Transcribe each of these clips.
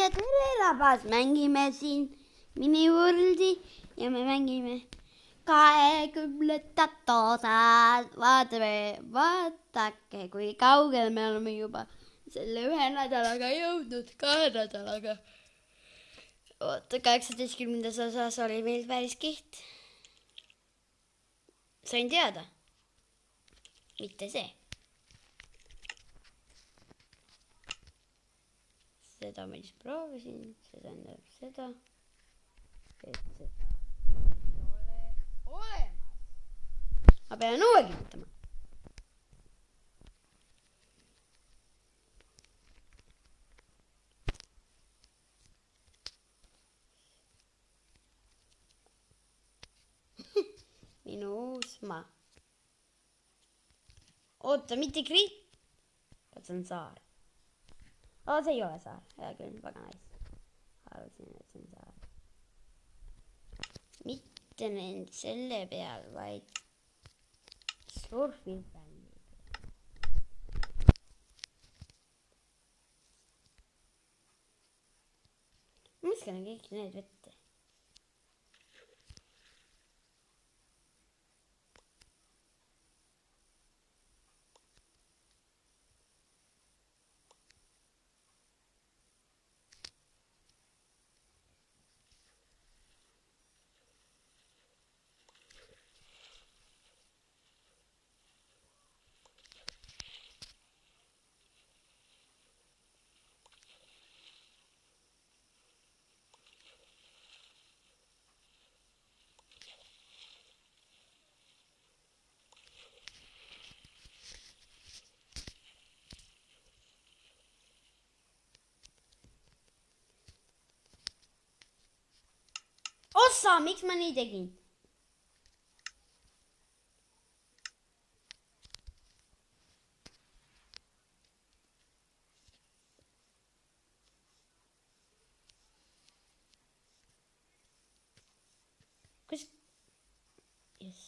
ja tere rahvas, mängime siin minivõrdi ja me mängime 20 aastat. Vaadake, kui kaugel me oleme juba selle 1 nädalaga jõudnud, 2 nädalaga. Oota, 18. osas oli meil päris kiht. Sain teada. Mitte see. Seda ma siis proovisin, see tähendab seda, et seda ei ole olemas. Ma pean uuegi võtama. Minu uus maa. Oota, mitte kriit. See on saar. See ei ole saar. Hea küll, väga nice. Arvasin, et see on saar. Mitte nüüd selle peal, vaid surfipälli peal. Ma viskan kõik need vette. Ossa, miks ma nii tegin? Kus? Yes.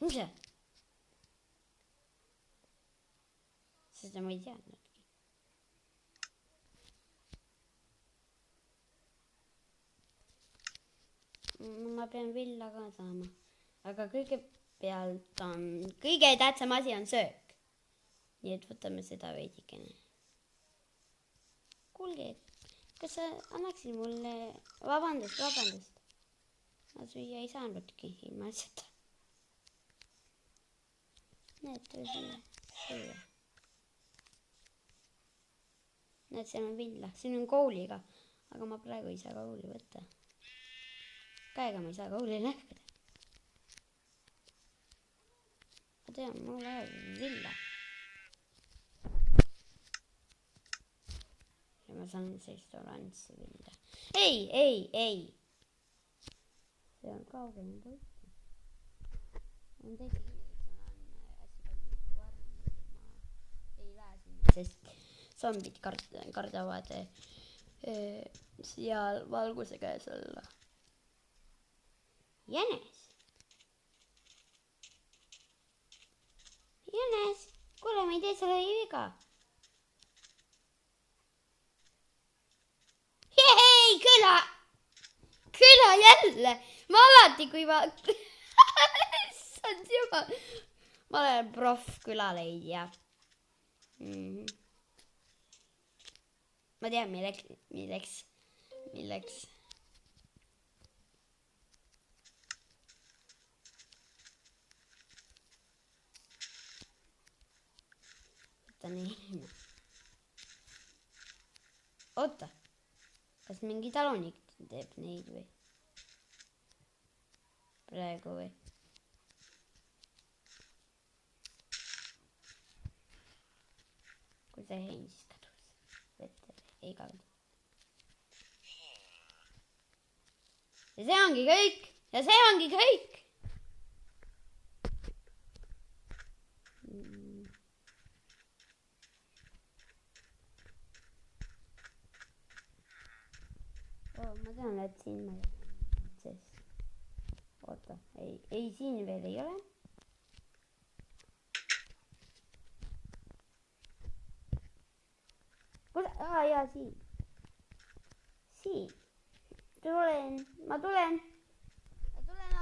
Mis see? Seda ma ei teadnudki. Ma pean villa ka saama. Aga kõigepealt kõige tähtsam asi on söök. Nii et võtame seda veidikene. Kuulge, kas sa annaksid mulle... Vabandust. Ma süüa ei saanudki ilma seda. Näed, tuli siia. Näed, seal on villa. Siin on kouliga. Aga ma praegu ei saa kouli võtta. Käega ma ei saa kouli lähkida. Ma tean, mul läheb villa. Ja ma saan sellist oransi villa. Ei! See on kaugel poisti. On teisi inimesi. Sest zombid kardavad seal valguse käes olla. Jänes, kuule, ma ei tee selle viga. Hei, küla jälle. Ma alati, kui ma... Ma olen proff külaleidja. Ma tean, milleks. Võta nii. Oota, kas mingi talunik teeb neid või? Praegu või? Kui see hein siis kadus. Vette ei kadunud. Ja see ongi kõik. tean, et siin ma ei ole, sest oota, ei siin veel ei ole. Jaa, siin. Ma tulen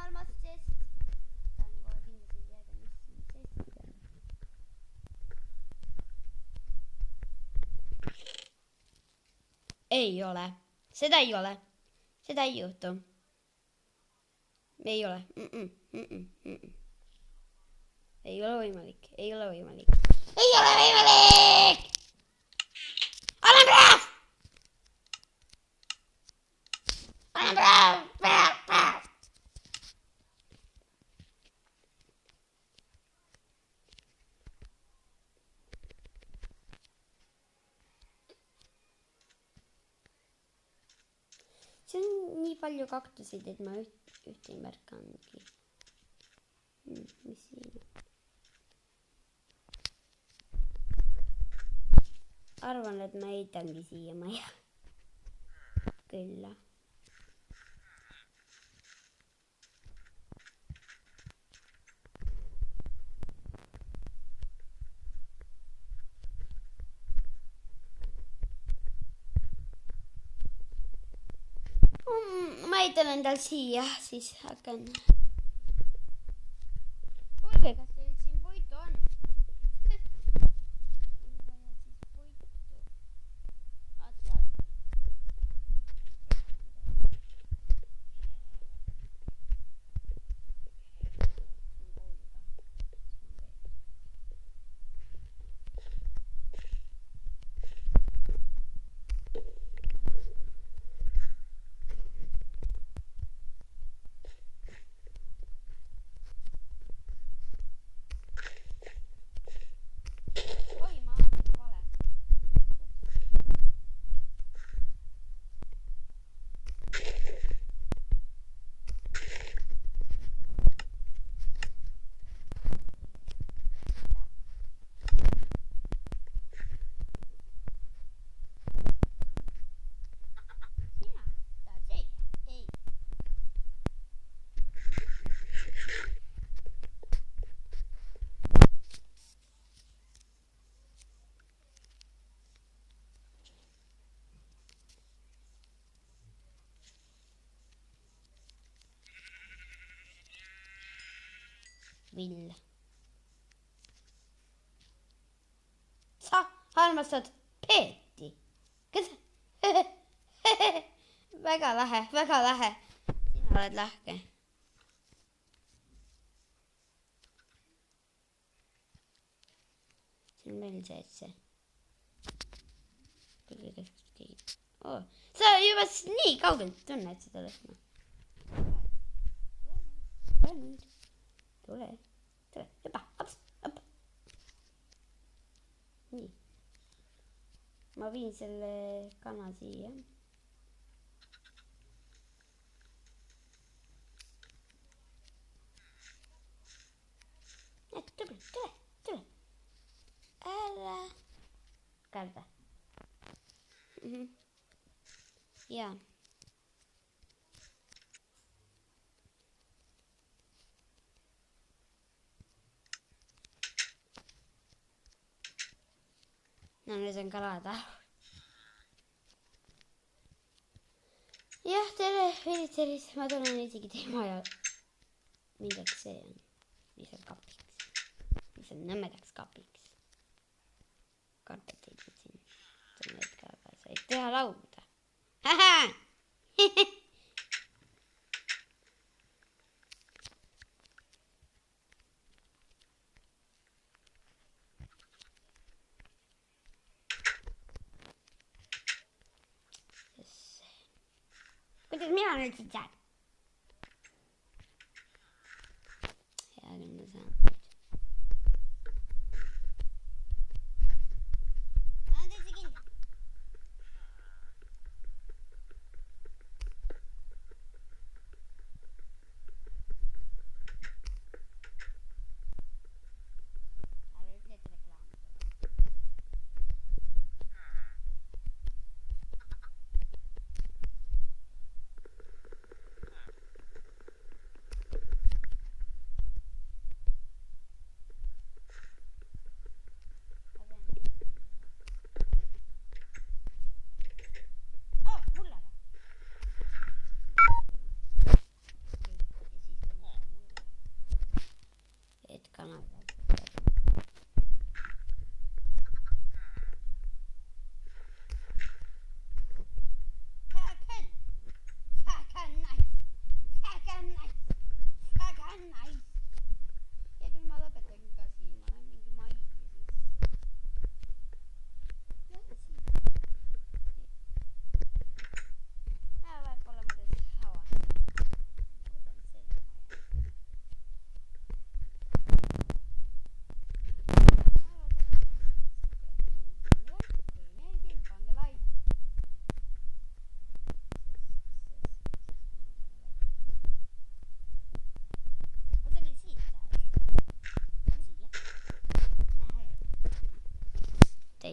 armas, sest tahan kohe kindlasti teada, mis siin sestid on. Ei ole, seda ei juhtu. Ei ole, ei ole võimalik. Olen brav! See on nii palju kaktuseid, et ma ühte ei märkanudki. Mis siin on? Arvan, et ma heitangi siia maja. Külla. Ma heitan endal siia, siis hakkan. Kuulge, kas teil siin puitu on? Vill. Sa armastad Peeti? Väga lähe. Sina oled lahke. See on veel see. Sa juba nii kaugelt tunned seda lõhna. Tule, juba, hopp. Nii. Ma viin selle kana siia. Tule. Ära. Karda. Jaa. No nüüd on kalada. Jah, tere. Ma tulen isegi teema ja milleks see on. Mis on kapiks. Mis on nõmedaks kapiks. Karpeteid siin. Tunned ka said teha lauda. Haha! Kuidas mina nüüd siit saan? Hea küll ma saan. Anna täitsa kindla. Ära ütle, et reklaam.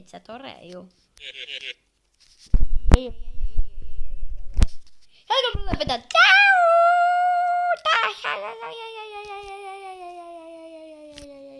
täitsa tore ju. Aga mul lõpetab.